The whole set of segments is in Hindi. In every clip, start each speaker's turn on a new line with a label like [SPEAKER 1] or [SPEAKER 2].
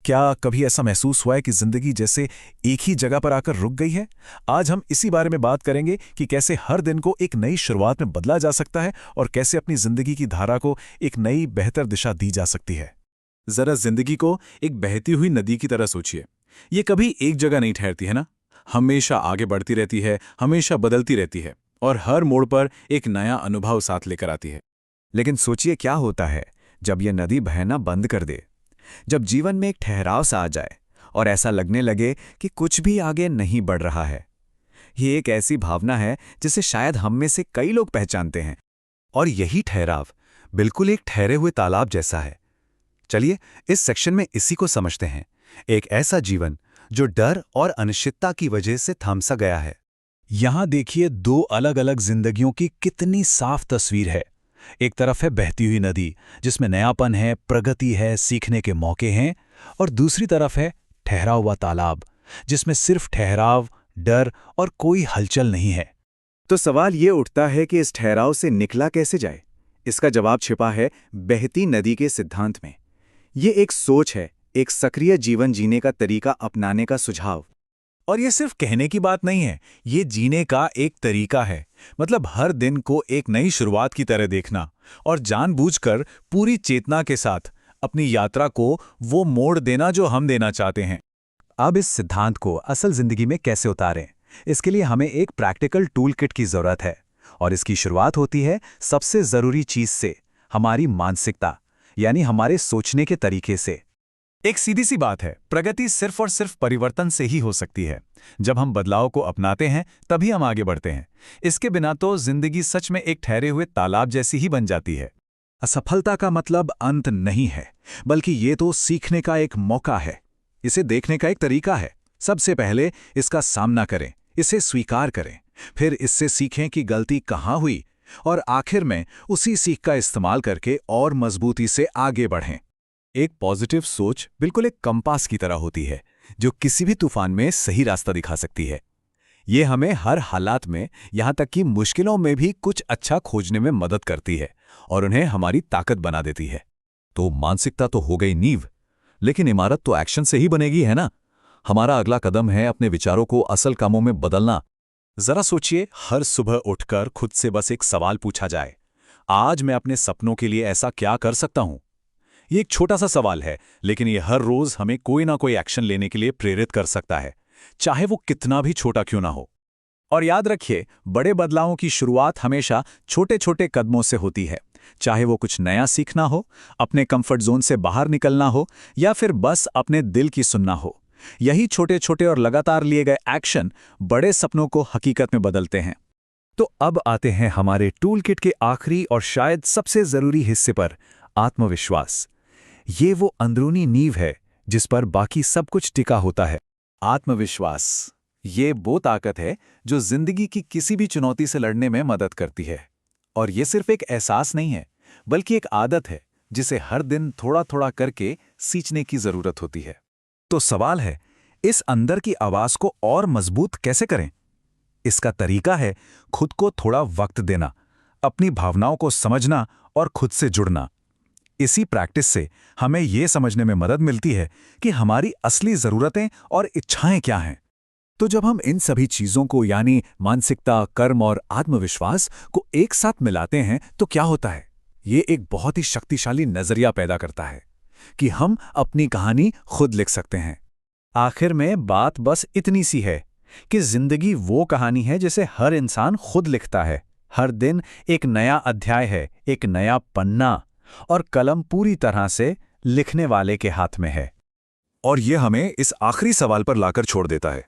[SPEAKER 1] क्या कभी ऐसा महसूस हुआ है कि जिंदगी जैसे एक ही जगह पर आकर रुक गई है? आज हम इसी बारे में बात करेंगे कि कैसे हर दिन को एक नई शुरुआत में बदला जा सकता है और कैसे अपनी जिंदगी की धारा को एक नई बेहतर दिशा दी जा सकती है।
[SPEAKER 2] जरा जिंदगी को एक बहती हुई नदी की तरह सोचिए। ये कभी एक जगह नहीं ठहरती है ना, हमेशा आगे बढ़ती रहती है, हमेशा बदलती रहती है और हर मोड़ पर एक नया अनुभव साथ लेकर आती है।
[SPEAKER 3] लेकिन सोचिए क्या होता है जब यह नदी बहना बंद कर दे, जब जीवन में एक ठहराव सा आ जाए और ऐसा लगने लगे कि कुछ भी आगे नहीं बढ़ रहा है। ये एक ऐसी भावना है जिसे शायद हम में से कई लोग पहचानते हैं। और यही ठहराव बिल्कुल एक ठहरे हुए तालाब जैसा है। चलिए इस सेक्शन में इसी को समझते हैं, एक ऐसा जीवन जो डर और अनिश्चितता की वजह से थम सा गया है।
[SPEAKER 1] यहां देखिए दो अलग अलग जिंदगियों की कितनी साफ तस्वीर है। एक तरफ है बहती हुई नदी जिसमें नयापन है, प्रगति है, सीखने के मौके हैं, और दूसरी तरफ है ठहरा हुआ तालाब जिसमें सिर्फ ठहराव, डर और कोई हलचल नहीं है।
[SPEAKER 3] तो सवाल ये उठता है कि इस ठहराव से निकला कैसे जाए। इसका जवाब छिपा है बहती नदी के सिद्धांत में। ये एक सोच है, एक सक्रिय जीवन जीने का तरीका अपनाने का सुझाव।
[SPEAKER 1] और ये सिर्फ कहने की बात नहीं है, ये जीने का एक तरीका है। मतलब हर दिन को एक नई शुरुआत की तरह देखना और जानबूझकर पूरी चेतना के साथ अपनी यात्रा को वो मोड़ देना जो हम देना चाहते हैं।
[SPEAKER 3] अब इस सिद्धांत को असल जिंदगी में कैसे उतारें, इसके लिए हमें एक प्रैक्टिकल टूल किट की जरूरत है। और इसकी शुरुआत होती है सबसे जरूरी चीज से, हमारी मानसिकता, यानी हमारे सोचने के तरीके से।
[SPEAKER 1] एक सीधी सी बात है, प्रगति सिर्फ और सिर्फ परिवर्तन से ही हो सकती है। जब हम बदलाव को अपनाते हैं तभी हम आगे बढ़ते हैं। इसके बिना तो जिंदगी सच में एक ठहरे हुए तालाब जैसी ही बन जाती है। असफलता का मतलब अंत नहीं है, बल्कि ये तो सीखने का एक मौका है। इसे देखने का एक तरीका है। सबसे पहले इसका सामना करें, इसे स्वीकार करें, फिर इससे सीखें कि गलती कहाँ हुई, और आखिर में उसी सीख का इस्तेमाल करके और मजबूती से आगे बढ़ें। एक पॉजिटिव सोच बिल्कुल एक कंपास की तरह होती है जो किसी भी तूफान में सही रास्ता दिखा सकती है। ये हमें हर हालात में, यहाँ तक कि मुश्किलों में भी कुछ अच्छा खोजने में मदद करती है और उन्हें हमारी ताकत बना देती है। तो मानसिकता तो हो गई नींव, लेकिन इमारत तो एक्शन से ही बनेगी, है ना? हमारा अगला कदम है अपने विचारों को असल कामों में बदलना। जरा सोचिए, हर सुबह उठकर खुद से बस एक सवाल पूछा जाए, आज मैं अपने सपनों के लिए ऐसा क्या कर सकता हूं? ये एक छोटा सा सवाल है, लेकिन ये हर रोज हमें कोई ना कोई एक्शन लेने के लिए प्रेरित कर सकता है, चाहे वो कितना भी छोटा क्यों ना हो। और याद रखिए, बड़े बदलावों की शुरुआत हमेशा छोटे छोटे कदमों से होती है। चाहे वो कुछ नया सीखना हो, अपने कंफर्ट जोन से बाहर निकलना हो, या फिर बस अपने दिल की सुनना हो। यही छोटे छोटे और लगातार लिए गए एक्शन बड़े सपनों को हकीकत में बदलते हैं। तो अब आते हैं हमारे टूल किट के आखिरी और शायद सबसे जरूरी हिस्से पर, आत्मविश्वास। ये वो अंदरूनी नींव है जिस पर बाकी सब कुछ टिका होता है। आत्मविश्वास ये वो ताकत है जो जिंदगी की किसी भी चुनौती से लड़ने में मदद करती है। और ये सिर्फ एक एहसास नहीं है, बल्कि एक आदत है जिसे हर दिन थोड़ा थोड़ा करके सींचने की जरूरत होती है। तो सवाल है, इस अंदर की आवाज को और मजबूत कैसे करें? इसका तरीका है खुद को थोड़ा वक्त देना, अपनी भावनाओं को समझना और खुद से जुड़ना। इसी प्रैक्टिस से हमें यह समझने में मदद मिलती है कि हमारी असली जरूरतें और इच्छाएं क्या हैं। तो जब हम इन सभी चीजों को, यानी मानसिकता, कर्म और आत्मविश्वास को एक साथ मिलाते हैं तो क्या होता है? ये एक बहुत ही शक्तिशाली नजरिया पैदा करता है कि हम अपनी कहानी खुद लिख सकते हैं। आखिर में बात बस इतनी सी है कि जिंदगी वो कहानी है जिसे हर इंसान खुद लिखता है। हर दिन एक नया अध्याय है, एक नया पन्ना, और कलम पूरी तरह से लिखने वाले के हाथ में है। और ये हमें इस आखिरी सवाल पर लाकर छोड़ देता है,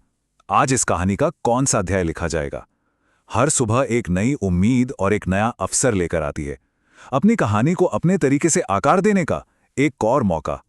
[SPEAKER 1] आज इस कहानी का कौन सा अध्याय लिखा जाएगा? हर सुबह एक नई उम्मीद और एक नया अवसर लेकर आती है, अपनी कहानी को अपने तरीके से आकार देने का एक और मौका।